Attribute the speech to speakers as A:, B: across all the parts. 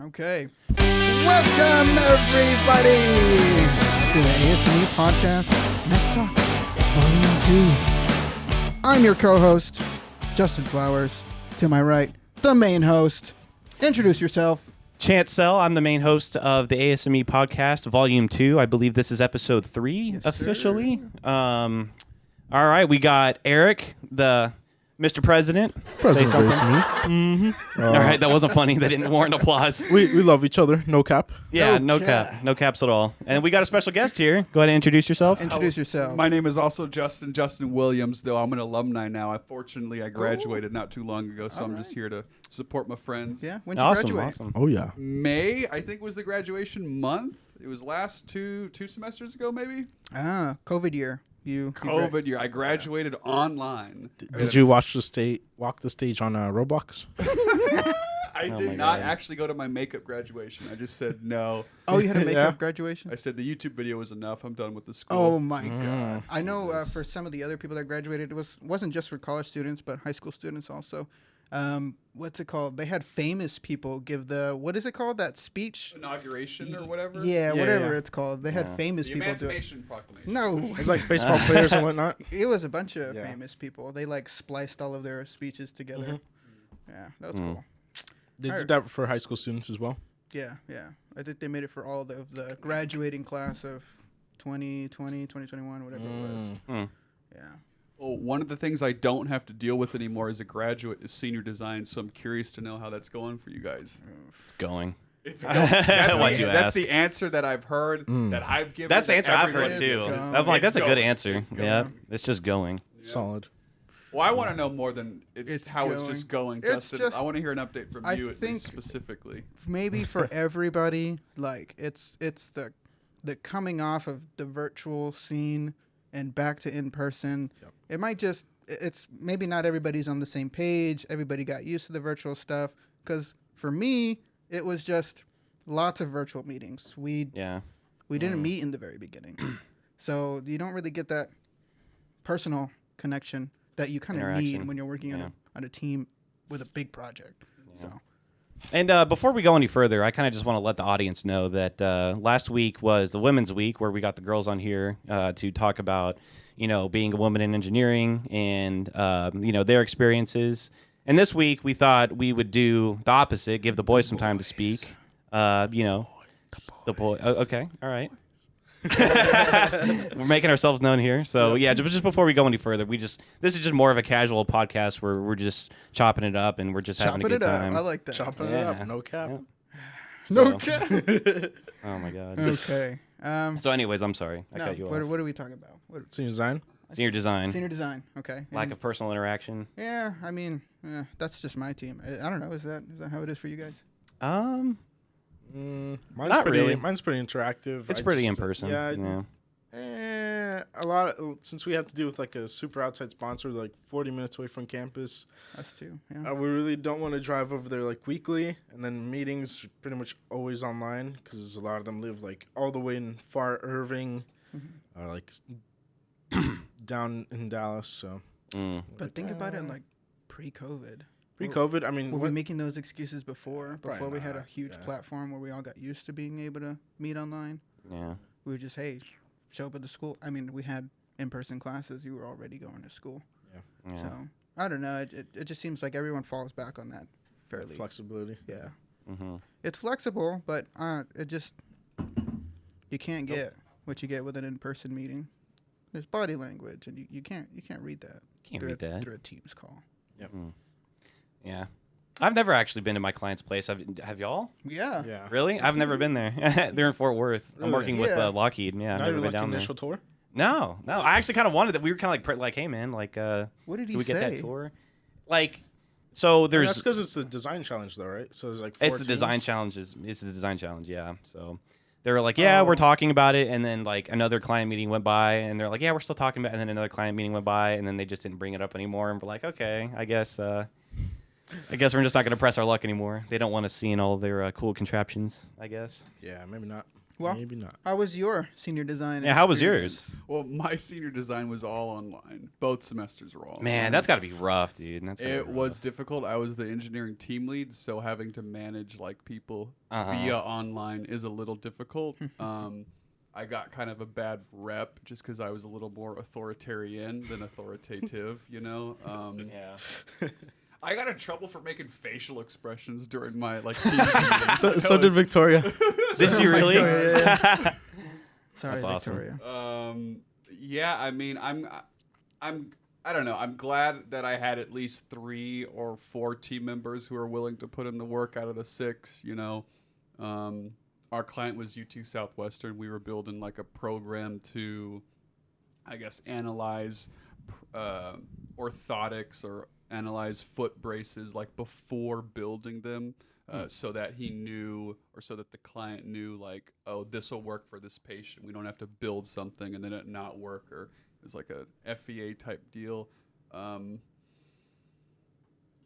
A: Okay. Welcome, everybody, to the ASME podcast, MECHtalk, Volume 2. I'm your co-host, Justin Flowers. To my right, the main host. Introduce yourself.
B: Chancel, I'm the main host of the ASME podcast, Volume 2. I believe this is episode 3 officially. All right, we got Eric, the Mr. President.
C: President
B: Say something.
C: Mm-hmm.
B: All right, that wasn't funny. That didn't warrant applause.
C: We love each other. No cap.
B: Yeah,
A: No
B: no cap. No caps at all. And we got a special guest here. Go ahead and introduce yourself.
A: Introduce yourself.
D: My name is also Justin Williams, though I'm an alumni now. Fortunately, I graduated not too long ago, so I'm just here to support my friends.
A: Yeah, when did you graduate?
B: Awesome.
C: Oh yeah.
D: May, I think, was the graduation month. It was last two semesters ago, maybe?
A: COVID year.
D: COVID year. I graduated online.
C: Did you walk the stage on Roblox?
D: I
B: Oh
D: did
B: my
D: not
B: God.
D: actually go to my makeup graduation. I just said no.
A: Oh, you had a makeup
C: Yeah.
A: graduation?
D: I said the YouTube video was enough. I'm done with the school.
A: Oh my God! I know for some of the other people that graduated, it wasn't just for college students, but high school students also. What's it called? They had famous people give what is it called? That speech?
D: Inauguration or whatever?
A: Yeah,
C: Yeah,
A: whatever
C: yeah.
A: it's called. They had famous
D: The
A: people do it.
D: Emancipation Proclamation.
A: No,
C: It's like baseball players and whatnot.
A: it was a bunch of
C: Yeah.
A: famous people. They like spliced all of their speeches together. Yeah, that was cool.
C: They
A: Alright.
C: did that for high school students as well.
A: Yeah. I think they made it for all the graduating class of 2020, 2021, whatever it was.
B: Mm.
A: Yeah.
D: Well, one of the things I don't have to deal with anymore as a graduate is senior design, so I'm curious to know how that's going for you guys.
B: It's going.
D: It's
B: Why'd you
D: that's
B: ask?
D: the answer that I've heard, that I've given.
B: That's the
D: that
B: answer I've
D: everyone
B: heard,
A: It's
B: too.
A: going.
B: I'm like, that's a
D: It's
B: good
D: going.
B: answer.
D: It's going.
B: Yeah, it's just going.
C: Solid.
D: Well, I want to know more than
A: It's
D: how it's
A: going.
D: just going,
A: It's
D: Justin.
A: just-
D: I want to hear an update from
A: I
D: you at
A: think-
D: least specifically.
A: Maybe for everybody, like it's the coming off of the virtual scene and back to in person.
C: Yep.
A: It might just it's maybe not everybody's on the same page. Everybody got used to the virtual stuff because for me it was just lots of virtual meetings. We didn't meet in the very beginning, so you don't really get that personal connection that you kind of need
B: Interaction.
A: when you're working
B: Yeah.
A: on a team with a big project. So.
B: And before we go any further, I kind of just want to let the audience know that last week was the Women's Week, where we got the girls on here to talk about, being a woman in engineering and, their experiences. And this week, we thought we would do the opposite, give the boys some time to speak. The boy. Okay, all right. We're making ourselves known here. So, just before we go any further, this is just more of a casual podcast where we're just chopping it up and we're just having a
A: Chopping
B: good
A: it
B: time.
A: up. I like that.
C: Chopping it
B: Yeah.
C: up. No cap.
B: Yeah.
A: No
B: So-
A: cap.
B: Oh, my God.
A: Okay.
B: So, anyways, I'm sorry. I
A: No,
B: cut you
A: what
B: off.
A: are we talking about?
C: Senior design.
B: Senior design.
A: Senior design. Okay.
B: Lack
A: And-
B: of personal interaction.
A: Yeah, I mean, that's just my team. I don't know. Is that how it is for you guys?
C: Mine's
B: Not
C: pretty.
B: really.
C: Mine's pretty interactive.
B: It's
C: I
B: pretty
C: just,
B: in person.
C: Yeah. A lot of, since we have to deal with like a super outside sponsor, like 40 minutes away from campus.
A: Us too. Yeah.
C: We really don't want to drive over there like weekly, and then meetings pretty much always online because a lot of them live like all the way in far Irving, down in Dallas. So
A: But think about it like pre-COVID.
C: pre-COVID, I mean,
A: Were we making those excuses before
C: Probably
A: we had a
C: not,
A: huge
C: yeah.
A: platform where we all got used to being able to meet online?
B: Yeah.
A: We were just, hey, show up at the school. I mean, we had in-person classes. You were already going to school.
B: Yeah.
A: So, I don't know. It just seems like everyone falls back on that fairly.
C: flexibility.
A: Yeah.
B: Mm-hmm.
A: It's flexible, but it just you can't get what you get with an in-person meeting. There's body language, and you can't read that.
B: Can't read that.
A: through a Teams call.
B: Yeah. I've never actually been to my client's place. Have y'all?
A: Yeah.
C: Yeah.
B: Really? I've never been there. They're in Fort Worth. I'm
C: Really?
B: working with
A: Yeah.
B: Lockheed. Yeah, I've
C: Not
B: never
C: even
B: been
C: like
B: down
C: initial tour.
B: there. No. I actually kind of wanted that. We were kind of like, hey man, like,
A: What did he
B: do we
A: say?
B: get that tour? Like, so
C: That's
B: there's.
C: because it's the design challenge, though, right? So there's like 4
B: It's the design
C: teams.
B: challenge. It's the design challenge. Yeah. So they were like, yeah, we're talking about it, and then like another client meeting went by, and they're like, yeah, we're still talking about it, and then another client meeting went by, and then they just didn't bring it up anymore, and we're like, okay, I guess we're just not going to press our luck anymore. They don't want us seeing all their cool contraptions, I guess.
C: Yeah, maybe not.
A: Well,
C: maybe not.
A: How was your senior design?
B: Yeah, how was
A: experience?
B: yours?
D: Well, my senior design was all online. Both semesters were all online.
B: Man, that's got to be rough, dude.
D: It was difficult. I was the engineering team lead, so having to manage like people
B: Uh-huh.
D: via online is a little difficult. I got kind of a bad rep just because I was a little more authoritarian than authoritative, you know.
B: Yeah.
D: I got in trouble for making facial expressions during my like. Team meetings.
C: So did Victoria.
B: Did you really?
A: Sorry,
B: That's awesome.
A: Victoria.
D: Yeah, I mean, I don't know. I'm glad that I had at least 3 or 4 team members who are willing to put in the work out of the 6. You know, our client was UT Southwestern. We were building like a program to, I guess, analyze orthotics or analyze foot braces like before building them. So that he knew, or so that the client knew, like, oh, this will work for this patient. We don't have to build something and then it not work, or it was like a FEA type deal.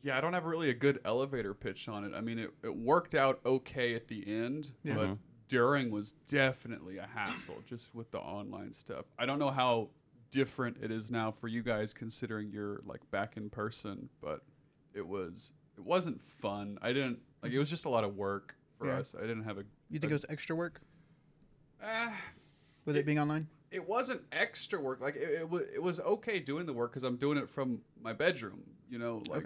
D: Yeah, I don't have really a good elevator pitch on it. I mean, it worked out okay at the end, but during was definitely a hassle just with the online stuff. I don't know how different it is now for you guys considering you're like back in person, but it wasn't fun. I didn't like it was just a lot of work for us. I didn't have a
A: You think it was extra work? With it being online?
D: It wasn't extra work. Like it was okay doing the work because I'm doing it from my bedroom. You know, like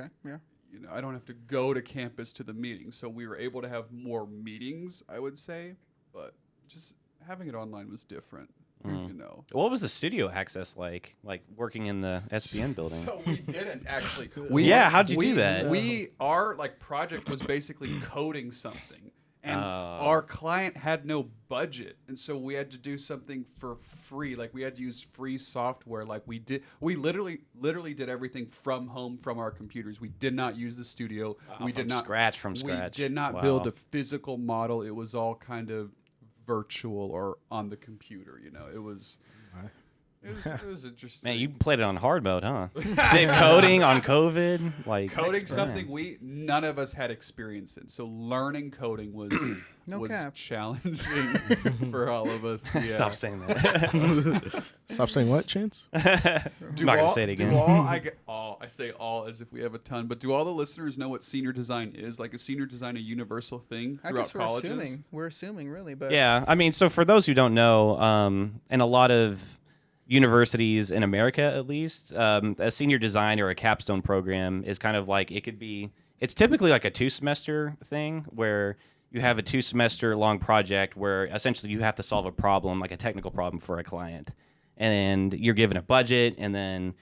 D: you know, I don't have to go to campus to the meeting, so we were able to have more meetings, I would say. But just having it online was different. You know,
B: What was the studio access like working in the SBN building?
D: So we didn't actually.
B: How'd you do that?
D: Our like project was basically coding something, and our client had no budget, and so we had to do something for free. Like we had to use free software. Like we literally did everything from home from our computers. We did not use the studio. We did not
B: from scratch.
D: We did not build a physical model. It was all kind of virtual or on the computer. You know, it was interesting.
B: Man, you played it on hard mode, huh? Did coding on COVID, like
D: coding something none of us had experience in. So learning coding was challenging for all of us. Yeah.
B: Stop saying that.
C: Stop saying what, Chance?
B: I'm not gonna say it again.
D: I say all as if we have a ton. But do all the listeners know what senior design is? Like, is senior design a universal thing throughout colleges?
A: We're assuming, really. But
B: yeah, I mean, so for those who don't know, and a lot of universities in America, at least, a senior design or a capstone program is kind of like it's typically like a 2-semester thing where you have a 2-semester long project where essentially you have to solve a problem, like a technical problem for a client, and you're given a budget, and then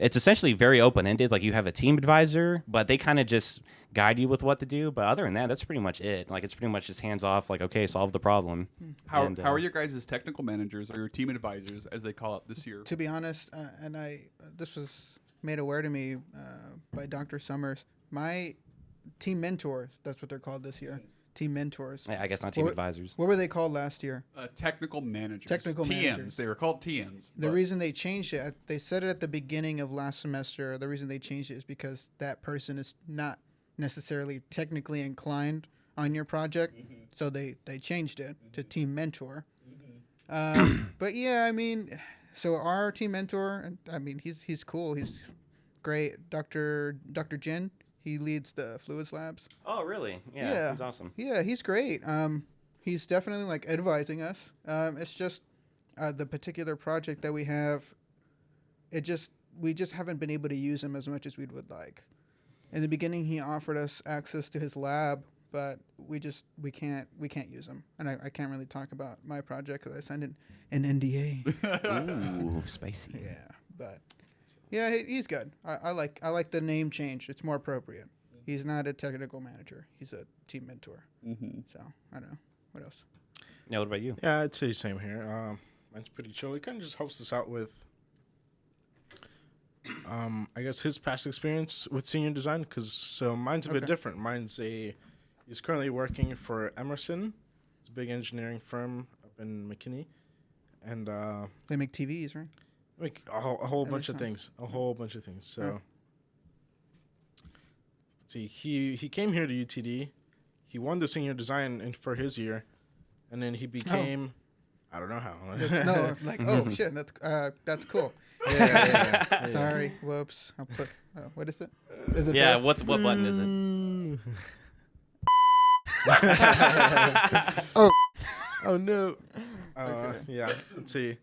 B: it's essentially very open-ended. Like you have a team advisor, but they kind of just guide you with what to do. But other than that, that's pretty much it. Like it's pretty much just hands-off, like, okay, solve the problem.
D: How are your guys as technical managers or your team advisors, as they call it this year?
A: To be honest, and this was made aware to me by Dr. Summers, my team mentors, that's what they're called this year. Team mentors.
B: I guess not team advisors.
A: What were they called last year?
D: Technical managers.
A: Technical
D: TMs.
A: managers.
D: They were called TMs.
A: The reason they changed it, they said it at the beginning of last semester. The reason they changed it is because that person is not necessarily technically inclined on your project. So they changed it to team mentor. But yeah, I mean, so our team mentor, I mean, he's cool. He's great. Dr. Jin. He leads the fluids labs.
B: Oh, really? Yeah, he's awesome.
A: Yeah, he's great. He's definitely like advising us. It's just the particular project that we have. We just haven't been able to use him as much as we would like. In the beginning, he offered us access to his lab, but we can't use him. And I can't really talk about my project because I signed an NDA.
B: Ooh, spicy.
A: Yeah, but. Yeah, he's good. I like the name change. It's more appropriate. He's not a technical manager. He's a team mentor. So, I don't know. What else?
B: Yeah, what about you?
C: Yeah, I'd say same here. Mine's pretty chill. He kind of just helps us out with, I guess, his past experience with senior design. Because mine's a bit different. He's currently working for Emerson. It's a big engineering firm up in McKinney. And
A: they make TVs, right?
C: Like a whole bunch of things. So, let's see. He came here to UTD. He won the senior design for his year, and then he became. I don't know how.
A: No, like oh shit, that's cool.
C: Yeah.
A: Sorry, whoops. I'll put. What is it? Is it?
B: Yeah,
A: there?
B: what button is it?
C: Oh no.
A: Okay.
C: Yeah. Let's see.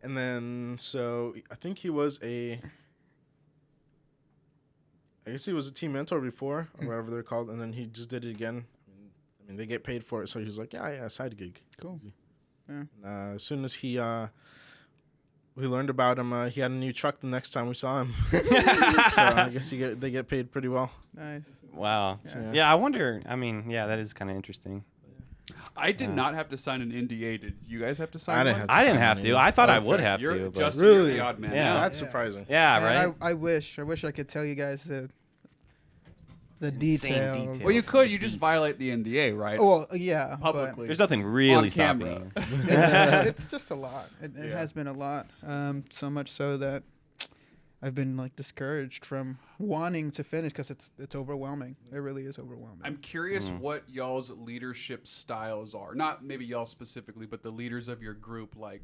C: And then so I think he was I guess he was a team mentor before, or whatever they're called, and then he just did it again. I mean, they get paid for it, so he's like, yeah, side gig.
A: Cool. Yeah.
C: As soon as we learned about him, he had a new truck the next time we saw him. So I guess they get paid pretty well.
A: Nice.
B: Wow.
C: Yeah.
B: Yeah, I wonder. I mean, yeah, that is kind of interesting.
D: I did not have to sign an NDA. Did you guys have to sign one?
B: I didn't have to. I thought I would have
D: You're
B: to. But
D: just
C: Really?
D: the odd man.
B: Yeah.
D: out.
C: That's surprising.
B: yeah,
A: Man,
B: right.
A: I wish I could tell you guys the details.
B: details.
D: Well, you could. You just violate the NDA, right?
A: Well, yeah,
D: Publicly.
B: There's nothing really
D: On
B: stopping
D: camera.
B: you.
A: it's just a lot. It has been a lot. So much so that I've been like discouraged from wanting to finish because it's overwhelming. It really is overwhelming.
D: I'm curious what y'all's leadership styles are. Not maybe y'all specifically, but the leaders of your group. Like,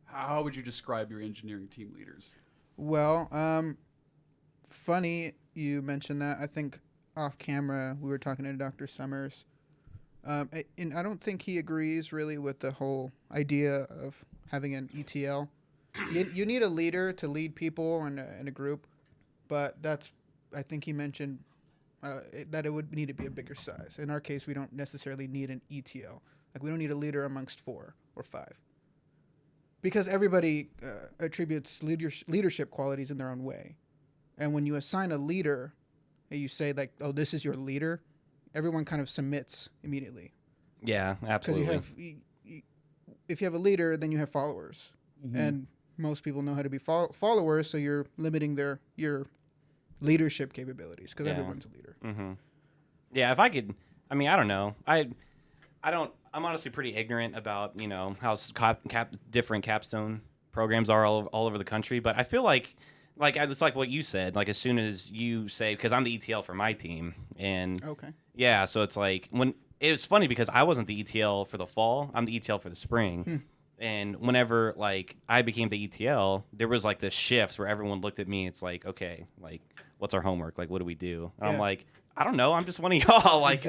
D: how would you describe your engineering team leaders?
A: Well, funny you mentioned that. I think off camera we were talking to Dr. Summers, and I don't think he agrees really with the whole idea of having an ETL. You need a leader to lead people in a group, but I think he mentioned that it would need to be a bigger size. In our case, we don't necessarily need an ETL. Like we don't need a leader amongst 4 or 5. Because everybody attributes leadership qualities in their own way. And when you assign a leader and you say like, oh, this is your leader, everyone kind of submits immediately.
B: Yeah, absolutely.
A: Because if you have a leader, then you have followers.
D: Mm-hmm.
A: And most people know how to be followers, so you're limiting your leadership capabilities because everyone's a leader.
B: Mm-hmm. Yeah, if I could, I mean, I don't know. I don't. I'm honestly pretty ignorant about how different capstone programs are all over the country. But I feel like it's like what you said. Like as soon as you say, because I'm the ETL for my team, and yeah, so it's like when it's funny because I wasn't the ETL for the fall. I'm the ETL for the spring. And whenever like I became the ETL, there was like this shift where everyone looked at me. It's like, okay, like what's our homework? Like what do we do? And I'm like, I don't know. I'm just one of y'all. Like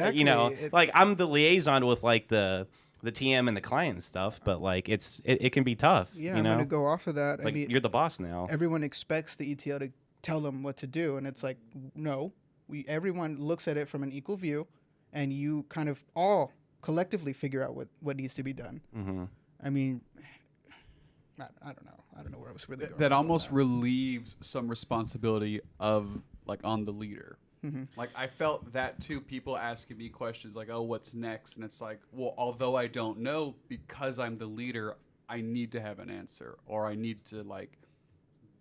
B: like I'm the liaison with like the TM and the client and stuff. But like it can be tough.
A: Yeah,
B: I'm
A: gonna go off of that.
B: It's like you're the boss now.
A: Everyone expects the ETL to tell them what to do, and it's like no. Everyone looks at it from an equal view, and you kind of all collectively figure out what needs to be done.
B: Mm-hmm.
A: I mean, I don't know. I don't know where I was really going.
D: That almost relieves some responsibility on the leader.
A: Mm-hmm.
D: Like I felt that too. People asking me questions like, "Oh, what's next?" And it's like, well, although I don't know, because I'm the leader, I need to have an answer, or I need to like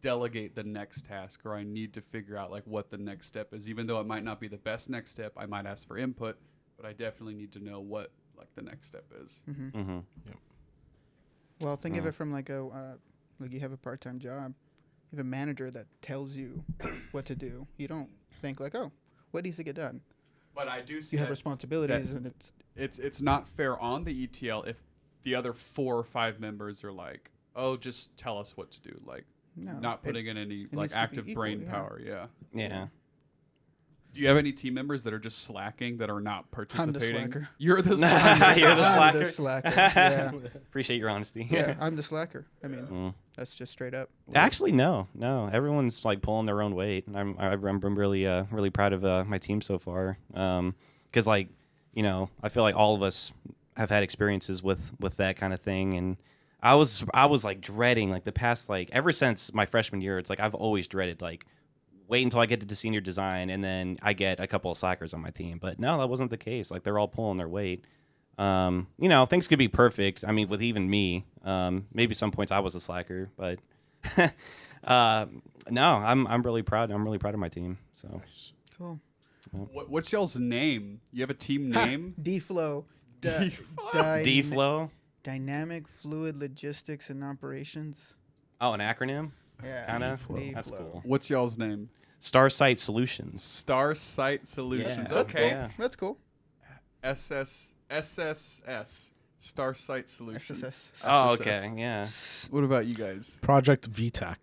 D: delegate the next task, or I need to figure out like what the next step is. Even though it might not be the best next step, I might ask for input, but I definitely need to know what like the next step is.
A: Mm-hmm.
B: Mm-hmm.
C: Yep.
A: Well, think of it from like like you have a part-time job. You have a manager that tells you what to do. You don't think like, oh, what needs to get done?
D: But I do see
A: you have responsibilities, and
D: it's not fair on the ETL if the other 4 or 5 members are like, oh, just tell us what to do, like not putting in any like active brain power. Yeah. Do you have any team members that are just slacking that are not participating?
A: I'm the slacker.
D: You're the slacker.
B: You're the slacker.
A: I'm the slacker. Yeah.
B: Appreciate your honesty.
A: Yeah, I'm the slacker. I mean, that's just straight up.
B: Actually, no. Everyone's like pulling their own weight. I'm really proud of my team so far. Because like, I feel like all of us have had experiences with that kind of thing, and I was like dreading like the past like ever since my freshman year. It's like I've always dreaded like wait until I get to senior design and then I get a couple of slackers on my team. But no, that wasn't the case. Like they're all pulling their weight. Things could be perfect. I mean, with even me, maybe some points I was a slacker, but no, I'm really proud. I'm really proud of my team. So
A: Cool.
D: What's y'all's name? You have a team name?
A: D-Flow.
B: D-Flow?
A: Dynamic Fluid Logistics and Operations.
B: Oh, an acronym?
A: Yeah.
B: Kinda?
A: D-Flow.
B: That's cool.
D: What's y'all's name?
B: Starsight Solutions.
D: Starsight Solutions.
B: Yeah.
D: Okay.
B: Yeah.
A: That's cool.
D: SS SSS, Starsight Solutions.
A: SSS.
B: Oh, okay, yeah.
D: What about you guys?
C: Project VTAC.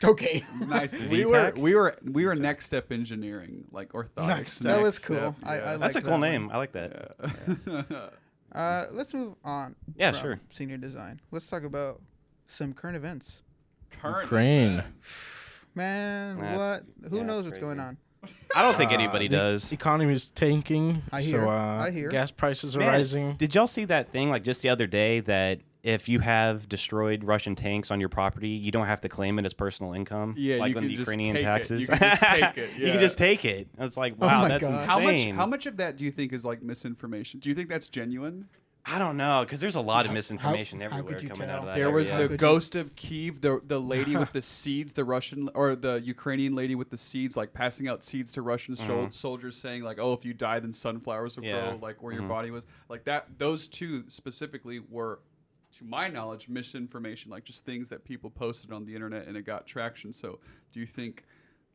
A: Okay.
D: Nice. we were next step engineering, like orthotics.
C: Next Step.
A: That was
D: Next
A: cool.
D: Step,
A: I
D: yeah.
B: That's a
A: like
B: cool
A: that
B: name.
A: one.
B: I like that.
A: Let's move on.
B: Yeah,
A: from
B: sure.
A: Senior design. Let's talk about some current events.
D: Current
C: Ukraine.
D: event.
A: Man,
B: That's-
A: what? Who
B: yeah,
A: knows
B: that's
A: what's going
B: crazy.
A: on?
B: I don't think anybody
C: The
B: does.
C: economy is tanking.
A: I hear.
C: So,
A: I hear.
C: Gas prices are
B: Man,
C: rising.
B: Did y'all see that thing like just the other day that if you have destroyed Russian tanks on your property, you don't have to claim it as personal income?
D: Yeah,
B: like
D: you
B: on
D: can
B: the
D: just
B: Ukrainian
D: take it.
B: taxes.
D: You can just take it,
B: You
D: yeah.
B: can just take it. It's like,
A: Oh
B: wow,
A: my
B: that's
A: God.
B: insane.
D: How much of that do you think is like misinformation? Do you think that's genuine?
B: I don't know, because there's a lot of misinformation
A: how
B: everywhere
A: could you
B: coming
A: tell?
B: out of that.
D: There was
B: area.
D: the ghost of Kiev, the lady with the seeds, the Russian or the Ukrainian lady with the seeds, like passing out seeds to Russian soldiers, saying like, "Oh, if you die, then sunflowers will
B: Yeah.
D: grow," like where your body was. Like that. Those two specifically were, to my knowledge, misinformation. Like just things that people posted on the internet and it got traction. So, do you think,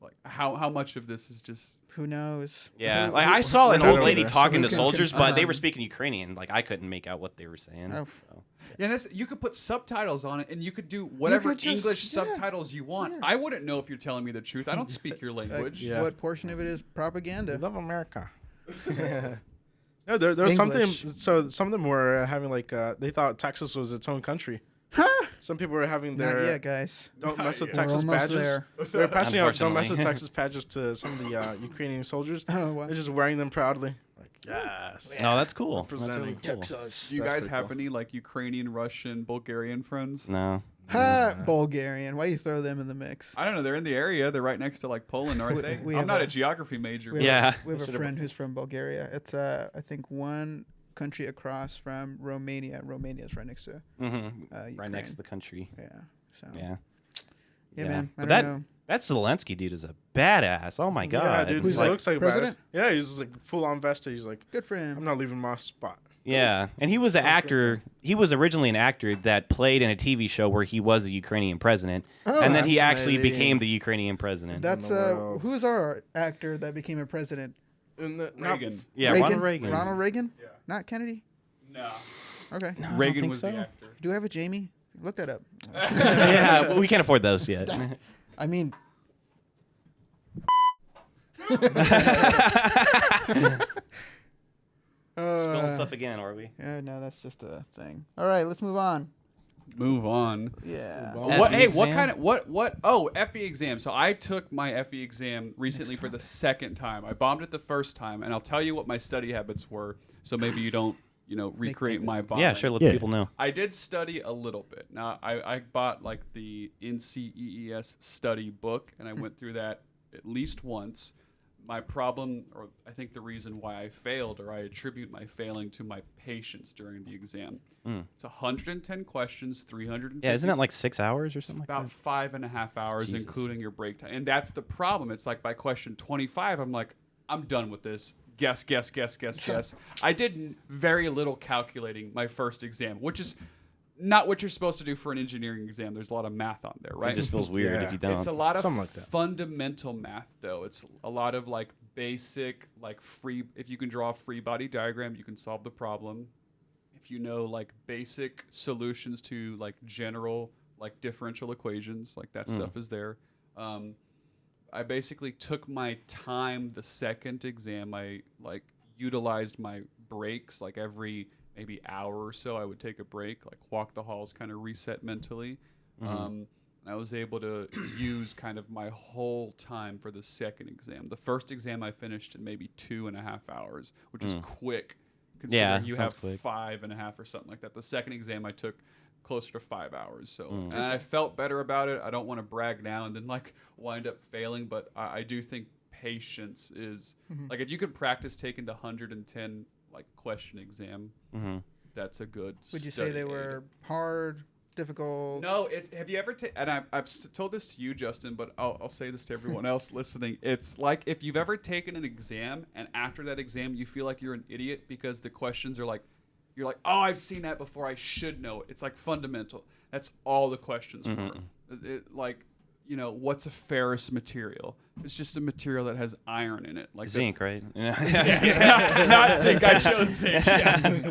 D: like, how much of this is just?
A: Who knows?
B: Yeah,
A: Who-
B: like
A: who-
B: I saw an
C: not
B: old
C: over
B: lady
C: there, so
B: talking
A: who
B: to
A: can
B: soldiers, but they were
A: confirm?
B: speaking Ukrainian. Like I couldn't make out what they were saying.
A: Oh.
B: So.
D: Yeah, and you could put subtitles on it, and you could do whatever
A: could just-
D: English
A: yeah.
D: subtitles you want.
A: Yeah.
D: I wouldn't know if you're telling me the truth. I don't speak your
A: Like,
D: language.
C: Yeah.
A: what portion of it is propaganda?
C: We love America. No, there was something.
A: English.
C: So some of them were having like they thought Texas was its own country. Some people were having
A: Not
C: their
A: yet, guys.
C: don't mess with
A: We're
C: Texas
A: almost
C: badges.
A: there.
C: They were passing out don't mess with
B: Unfortunately.
C: Texas badges to some of the Ukrainian soldiers.
A: Oh, wow.
C: They're just wearing them proudly. Like yes.
B: No, that's cool. That's
C: Representing
B: really cool.
A: Texas.
D: Do you
C: That's
D: guys
C: pretty
D: have
C: cool.
D: any like Ukrainian, Russian, Bulgarian friends?
B: No.
A: Ha! Bulgarian. Why you throw them in the mix?
D: I don't know. They're in the area. They're right next to like Poland, aren't they?
A: we
D: I'm
A: have
D: not
A: a-
D: a geography major.
A: We
D: but-
A: have
B: Yeah.
A: we have a
B: Should've-
A: friend who's from Bulgaria. It's I think one country across from Romania. Romania's right next to
B: Right next to
A: Ukraine.
B: the country.
A: Yeah. So
B: Yeah.
A: man. I
B: But
A: don't know.
B: that Zelensky dude is a badass. Oh my god.
C: Yeah, dude.
A: Who's
C: He
A: like
C: looks like a
A: president?
C: badass. Yeah, he's like full on vested. He's like,
A: Good for him.
C: I'm not leaving my spot.
B: Yeah, and he was an actor. He was originally an actor that played in a TV show where he was the Ukrainian president,
A: Oh,
B: and then he actually
C: fascinating.
B: became the Ukrainian president.
A: That's
C: the world.
A: who's our actor that became a president?
C: And the,
D: Reagan.
B: yeah, Ronald Reagan.
A: Ronald Reagan?
D: Yeah.
A: Not Kennedy?
D: No.
A: Okay.
B: No, I don't
D: Reagan
B: think
D: was
B: so.
D: the actor.
A: Do I have a Jamie? Look that up.
B: Yeah, but we can't afford those yet.
A: I mean,
B: Spilling stuff again, are we?
A: yeah, no, that's just a thing. All right, let's move on.
D: Move on.
A: Yeah.
D: What?
B: FE
D: Hey, what
B: exam?
D: kind of what? Oh, FE exam. So I took my FE exam recently for the second time. I bombed it the first time, and I'll tell you what my study habits were. So maybe you don't, recreate my bombing.
B: Yeah, sure. Let
C: Yeah.
B: the people know.
D: I did study a little bit. Now I bought like the NCEES study book, and I went through that at least once. My problem, or I think the reason why I failed, or I attribute my failing to my patience during the exam. It's 110 questions, 350.
B: Yeah, isn't it like 6 hours or something like
D: About
B: that?
D: 5.5 hours,
B: Jesus.
D: including your break time. And that's the problem. It's like by question 25, I'm like, I'm done with this. Guess. I did very little calculating my first exam, which is not what you're supposed to do for an engineering exam. There's a lot of math on there, right?
B: It just feels weird
C: Yeah.
B: if you don't.
D: It's a lot of
C: Something like that.
D: fundamental math, though. It's a lot of like basic, like free. If you can draw a free body diagram, you can solve the problem. If you know like basic solutions to like general like differential equations, like that stuff is there. I basically took my time the second exam. I like utilized my breaks like every maybe hour or so. I would take a break, like walk the halls, kind of reset mentally. And I was able to use kind of my whole time for the second exam. The first exam I finished in maybe 2.5 hours, which is quick.
B: Yeah,
D: Considering you have
B: sounds quick.
D: 5.5 or something like that. The second exam I took closer to 5 hours. So, and I felt better about it. I don't want to brag now and then like wind up failing, but I do think patience is like if you can practice taking the 110 like question exam, that's a good.
A: Would you say
D: study
A: they
D: aid.
A: were hard, difficult?
D: No, have you ever and I've told this to you, Justin, but I'll say this to everyone else listening. It's like if you've ever taken an exam and after that exam you feel like you're an idiot because the questions are like, you're like, oh, I've seen that before. I should know it. It's like fundamental. That's all the questions were. Like what's a ferrous material? It's just a material that has iron in it, like
B: zinc, right?
D: Not zinc. I chose zinc. Yeah.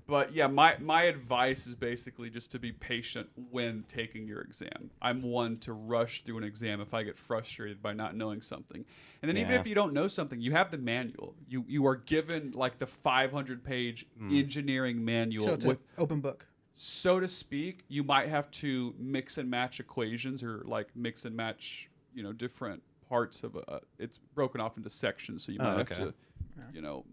D: But yeah, my advice is basically just to be patient when taking your exam. I'm one to rush through an exam if I get frustrated by not knowing something. And then even if you don't know something, you have the manual. You are given like the 500-page engineering manual.
A: So it's an open book.
D: So to speak, you might have to mix and match equations or like mix and match, different parts of it's broken off into sections. So you might have to,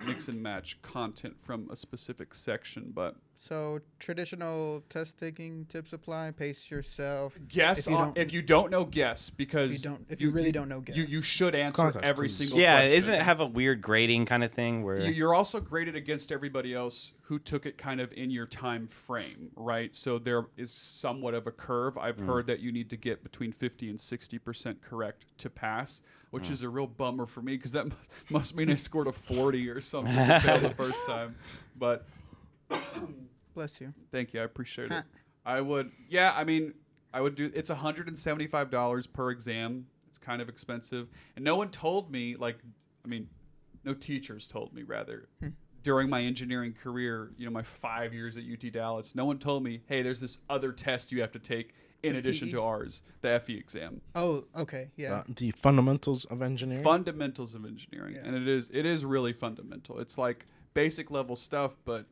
D: mix and match content from a specific section. But
A: so traditional test taking tips apply. Pace yourself.
D: Guess if you don't know, guess, because
A: if you really don't know, guess.
D: You should answer every single
B: question.
D: Yeah,
B: isn't it have a weird grading kind of thing where
D: you're also graded against everybody else who took it kind of in your time frame, right? So there is somewhat of a curve. I've heard that you need to get between 50 and 60% correct to pass, which is a real bummer for me because that must mean I scored a 40 or something to fail the first time. But
A: bless you.
D: Thank you. I appreciate it. I would do. It's $175 per exam. It's kind of expensive. And no one told me, no teachers told me, rather, during my engineering career, my 5 years at UT Dallas, no one told me, hey, there's this other test you have to take in addition to ours, the FE exam.
A: Oh, okay. Yeah.
C: The fundamentals of engineering?
D: Fundamentals of engineering. Yeah. And it is really fundamental. It's like basic level stuff, but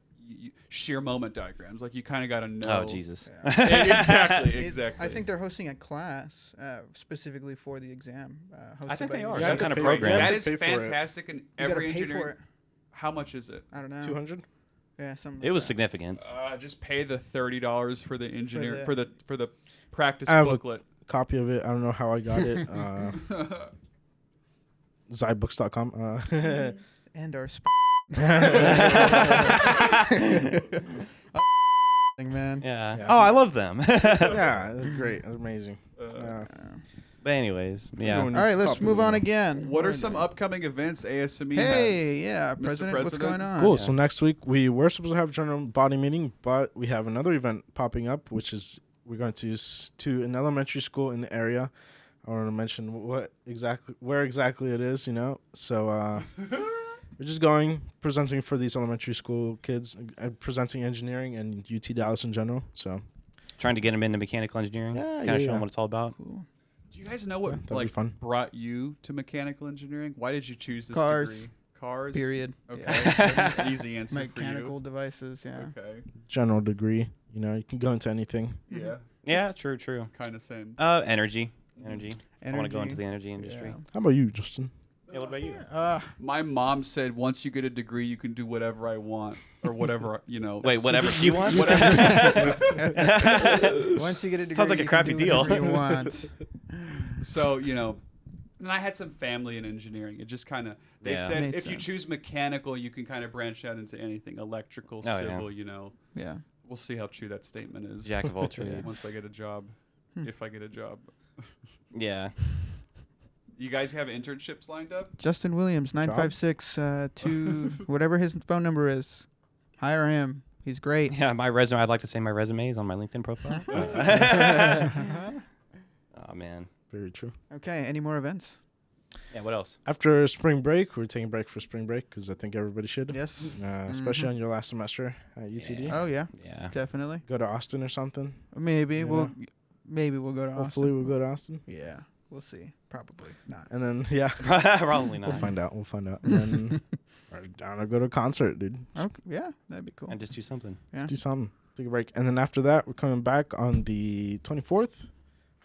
D: sheer moment diagrams. Like, you kind of got to know.
B: Oh, Jesus.
D: Yeah. Exactly.
A: I think they're hosting a class specifically for the exam.
B: I think they are.
C: Some
B: kind of program.
D: That is fantastic. And every engineering.
A: For it.
D: How much is it?
A: I don't know.
C: 200.
A: Yeah, something.
B: It was significant.
D: Just pay the $30 for the engineer for the practice
C: I have
D: booklet.
C: A copy of it. I don't know how I got it. Zybooks.com.
A: And our man.
B: Yeah. Oh, I love them.
C: Yeah, they're great. They're amazing.
B: But anyways, yeah.
A: All right, let's move on again.
D: What are some upcoming events ASME
A: Hey,
D: has?
A: yeah, President, what's going on?
C: Cool. So next week we were supposed to have a general body meeting, but we have another event popping up, which is we're going to an elementary school in the area. I want to mention where exactly it is, So we're just presenting for these elementary school kids, presenting engineering and UT Dallas in general. So
B: trying to get them into mechanical engineering, kind of show them what it's all about.
A: Cool.
D: Do you guys know what brought you to mechanical engineering? Why did you choose this degree? Cars.
A: Period.
D: Okay, that's an easy answer.
A: Mechanical devices. Yeah.
D: Okay.
C: General degree. You can go into anything.
D: Yeah.
B: Yeah. True.
D: Kind of same.
B: Energy. I want to go into the energy industry.
C: Yeah. How about you, Justin?
B: Yeah, what about you?
D: My mom said once you get a degree, you can do whatever I want or whatever,
B: Wait, whatever she wants?
A: Once you get a degree,
B: sounds like a crappy deal.
A: You want.
D: So, and I had some family in engineering. It just kind of, they said
A: Made
D: if you
A: sense.
D: choose mechanical, you can kind of branch out into anything, electrical, civil,
A: Yeah.
D: We'll see how true that statement is.
B: Jack of all trades.
D: Once I get a job, if I get a job.
B: Yeah.
D: You guys have internships lined up?
A: Justin Williams, 956 whatever his phone number is. Hire him. He's great.
B: Yeah, my resume. I'd like to say my resume is on my LinkedIn profile. Oh man.
C: Very true.
A: Okay. Any more events?
B: Yeah. What else?
C: After spring break, we're taking a break for spring break because I think everybody should.
A: Yes.
C: Especially on your last semester at UTD.
A: Oh yeah.
B: Yeah.
A: Definitely.
C: Go to Austin or something.
A: Maybe we'll go to
C: Hopefully
A: Austin.
C: we'll go to Austin.
A: Yeah. We'll see. Probably not.
C: And then
B: Probably not.
C: We'll find out. And then we're down to go to a concert, dude.
A: Okay. Yeah, that'd be cool.
B: And just do something.
A: Yeah.
C: Do something. Take a break. And then after that, we're coming back on the 24th.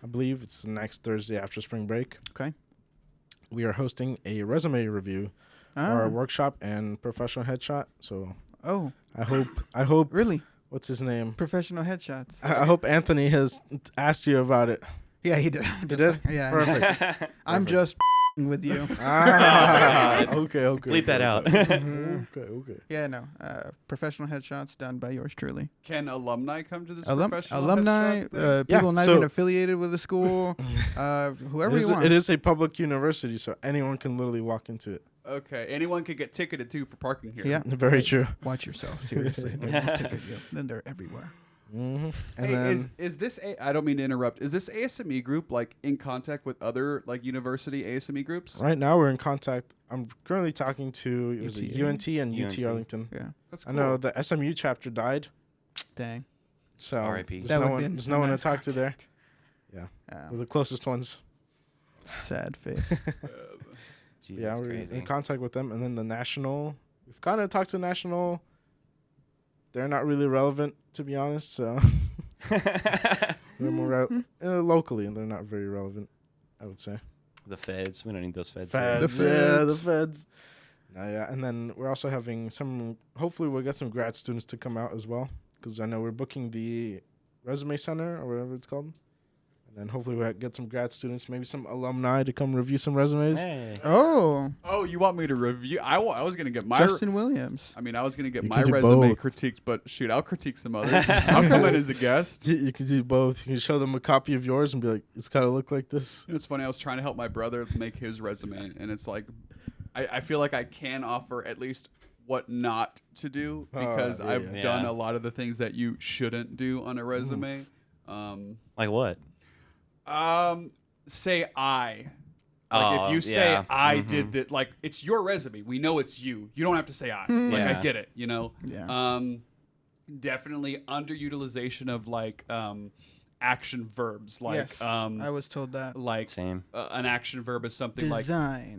C: I believe it's the next Thursday after spring break.
A: Okay.
C: We are hosting a resume review or a workshop and professional headshot. So I hope
A: Really?
C: What's his name?
A: Professional headshots.
C: I hope Anthony has asked you about it.
A: Yeah, he did.
C: He did?
A: Yeah.
C: Perfect.
A: I'm just with you.
C: Okay.
B: Bleep that out.
C: Okay.
A: Yeah, no. Professional headshots done by yours truly.
D: Can alumni come to this professional
A: alumni,
D: headshot thing?
A: people not even affiliated with the school, whoever you want.
C: It is a public university, so anyone can literally walk into it.
D: Okay. Anyone could get ticketed too for parking here.
A: Yeah.
C: Very true.
A: Watch yourself, seriously. They won't ticket you. Then they're everywhere.
C: Mm-hmm. And
D: Hey,
C: then
D: is this I don't mean to interrupt. Is this ASME group like in contact with other like university ASME groups?
C: right now we're in contact. I'm currently talking to it was
A: UT,
C: UNT and
B: UNT.
C: UT Arlington.
A: Yeah.
D: That's
C: I
D: cool.
C: know the SMU chapter died,
A: Dang.
C: so
B: R.I.P.
C: there's
A: That
C: no
A: would be
C: one, there's
A: a
C: no one to
A: nice
C: talk to there. Yeah,
A: Yeah.
C: they're the closest ones.
A: Sad face.
B: Jeez,
C: Yeah,
B: that's
C: we're
B: crazy.
C: in contact with them, and then the national. We've kind of talked to national. They're not really relevant, to be honest. So they're more locally, and they're not very relevant, I would say.
B: The feds. We don't need those feds.
C: Feds,
A: The
C: yeah, the
A: feds.
C: feds. Yeah, and then we're also having some. Hopefully, we'll get some grad students to come out as well, because I know we're booking the resume center or whatever it's called, and then hopefully we'll get some grad students, maybe some alumni to come review some resumes.
B: Hey.
A: Oh,
D: Oh, you want me to review? I was gonna get my.
A: Justin Williams.
D: I mean, I was gonna get
C: You
D: my
C: can do
D: resume
C: both.
D: critiqued, but shoot, I'll critique some others. I'll come in as a guest.
C: You can do both. You can show them a copy of yours and be like, "It's gotta look like this."
D: You know, it's funny. I was trying to help my brother make his resume, and it's like, I feel like I can offer at least what not to do because
C: yeah,
D: I've
B: yeah.
D: done
B: Yeah.
D: a lot of the things that you shouldn't do on a resume.
B: Like what?
D: Say I. Like if you say
B: yeah.
D: I did that, like it's your resume. We know it's you. You don't have to say I. Like
B: Yeah.
D: I get it, you know.
A: Yeah.
D: Definitely underutilization of like action verbs. Like
A: Yes, I was told that.
D: like
B: Same.
D: an action verb is something like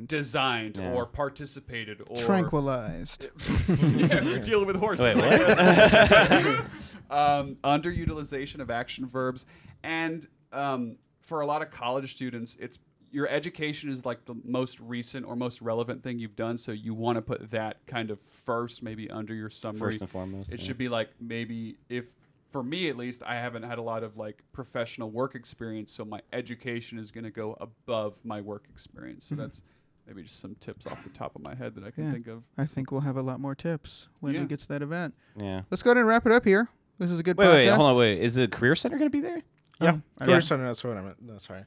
D: designed
B: Yeah.
D: or participated or
A: Tranquilized.
D: yeah, we're dealing with horses.
B: Wait,
D: I guess. Underutilization of action verbs, and for a lot of college students, it's your education is like the most recent or most relevant thing you've done. So you want to put that kind of first, maybe under your summary.
B: First and foremost.
D: It
B: yeah.
D: should be like maybe if. For me, at least, I haven't had a lot of like professional work experience, so my education is going to go above my work experience. So that's maybe just some tips off the top of my head that I can
A: Yeah.
D: think of.
A: I think we'll have a lot more tips when
D: Yeah.
A: we get to that event.
B: Yeah.
A: Let's go ahead and wrap it up here. This is a good
B: Wait,
A: podcast.
B: hold on, wait. Is the Career Center going to be there?
C: Yeah,
A: I
C: Career
A: know.
C: Center. That's what I meant. No, sorry.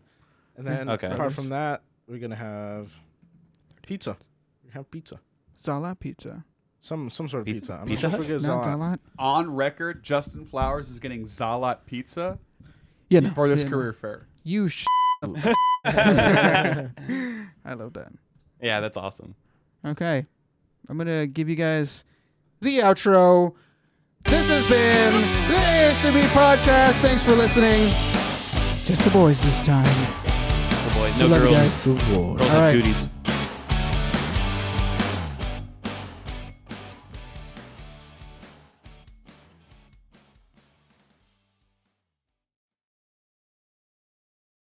C: And then
B: Okay.
C: apart
A: Brothers.
C: from that, we're gonna have pizza. We have pizza.
A: Zala Pizza.
C: Some sort of
B: Pizza-
C: pizza. I'm
B: Pizza
C: not
B: Hut?
C: sure if it's
A: Not
C: Zala.
A: Zala.
D: On record, Justin Flowers is getting Zalat pizza
A: Yeah, no.
D: for this
A: yeah, no.
D: career fair.
A: You I love that.
B: Yeah, that's awesome.
A: Okay. I'm going to give you guys the outro. This has been the ASME podcast. Thanks for listening. Just the boys this time.
B: The boys.
A: We
B: No
A: love you
B: girls.
A: guys.
B: Girls
A: All
B: have
A: right.
B: duties.